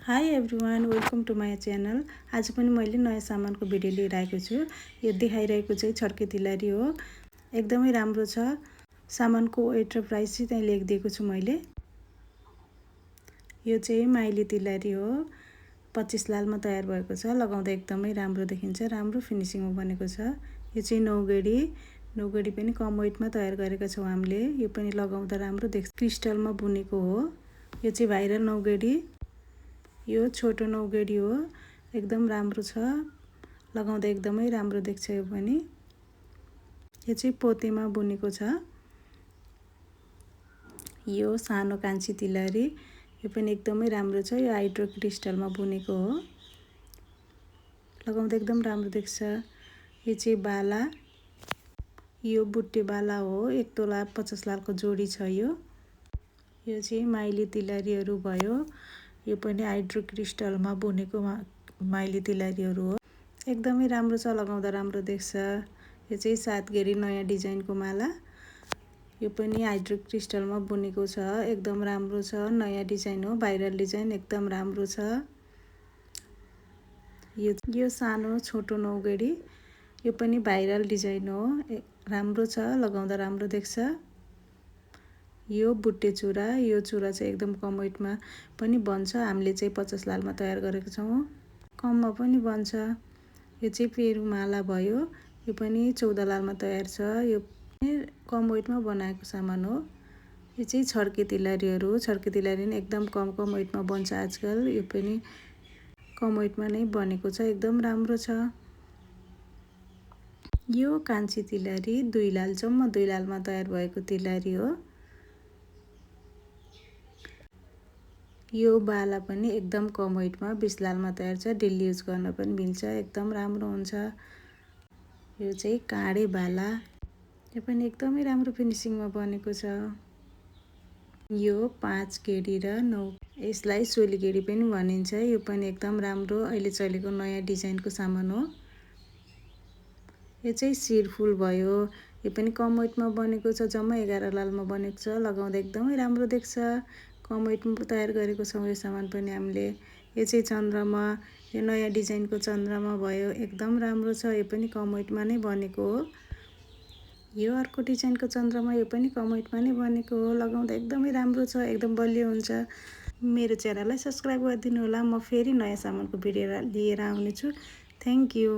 High everyone, welcome to my channel. आज पनि मैले नयाँ सामानको भिडियो लिएर आएको छु। यो देखाइरहेको चाहिँ छड्के तिलहरी हो। एकदमै राम्रो छ। सामानको वेट र प्राइस चाहिँ त्यहाँ लेखिदिएको छु मैले। यो चाहिँ माइली तिलहरी हो। 25 लालमा तयार भएको छ। लगाउँदा एकदमै राम्रो देखिन्छ। राम्रो फिनिसिङमा बनेको छ। यो चाहिँ नौगेडी पनि कम वेटमा तयार गरेका छौँ हामीले। यो पनि लगाउँदा राम्रो देख्छ। क्रिस्टलमा बुनेको हो। यो चाहिँ भाइरल नौगेडी। यो छोटो नौगेडी हो। एकदम राम्रो छ। लगाउँदा एकदमै राम्रो देख्छ। यो पनि यो चाहिँ पोतेमा बुनेको छ। यो सानो कान्छी तिलहरी। यो पनि एकदमै राम्रो छ। यो हाइड्रो क्रिस्टलमा बुनेको हो। लगाउँदा एकदम राम्रो देख्छ। यो चाहिँ बाला। यो बुट्टे बाला हो। 1 तोला 50 लालको जोडी छ यो चाहिँ माइली तिलहरीहरू भयो। यो पनि हाइड्रो क्रिस्टलमा बुनेको माइली तिलहरीहरू हो। एकदमै राम्रो छ। लगाउँदा राम्रो देख्छ। यो चाहिँ 7 घेरी नयाँ डिजाइनको माला। यो पनि हाइड्रो क्रिस्टलमा बुनेको छ। एकदम राम्रो छ। नयाँ डिजाइन हो। भाइरल डिजाइन एकदम राम्रो छ। यो सानो छोटो नौगेडी। यो पनि भाइरल डिजाइन हो। राम्रो छ। लगाउँदा राम्रो देख्छ। यो बुट्टे चुरा। यो चुरा चाहिँ एकदम कम वेटमा पनि बन्छ। हामीले चाहिँ 50 लालमा तयार गरेको छौँ। कममा पनि बन्छ। यो चाहिँ पेरुमाला भयो। यो पनि 14 लालमा तयार छ। यो कम वेटमा बनाएको सामान हो। यो चाहिँ छड्के तिलहरीहरू। छड्के तिलहरी नै एकदम कम वेटमा बन्छ आजकल। यो पनि कम वेटमा नै बनेको छ। एकदम राम्रो छ। यो कान्छी तिलहरी 2 लालसम्म 2 लालमा तयार भएको तिलहरी हो। यो बाला पनि एकदम कम वेटमा 20 लालमा तयार छ। डेली युज गर्न पनि मिल्छ। एकदम राम्रो हुन्छ। यो चाहिँ काँडे बाला। यो पनि एकदमै राम्रो फिनिसिङमा बनेको छ। यो 5 गेडी र 9। यसलाई सोली गेडी पनि भनिन्छ। यो पनि एकदम राम्रो अहिले चलेको नयाँ डिजाइनको सामान हो। यो चाहिँ शिरफुल भयो। यो पनि कम वेटमा बनेको छ। जम्मा 11 लालमा बनेको छ। लगाउँदा एकदमै राम्रो देख्छ। कम वेटमा तयार गरेको छौँ यो सामान पनि हामीले। यो चाहिँ चन्द्रमा। यो नयाँ डिजाइनको चन्द्रमा भयो। एकदम राम्रो छ। यो पनि कम वेटमा नै बनेको हो। यो अर्को डिजाइनको चन्द्रमा। यो पनि कम वेटमा नै बनेको हो। लगाउँदा एकदमै राम्रो छ। एकदम बलियो हुन्छ। मेरो च्यानललाई सब्सक्राइब गरिदिनु होला। म फेरि नयाँ सामानको भिडियो लिएर आउनेछु। Thank you.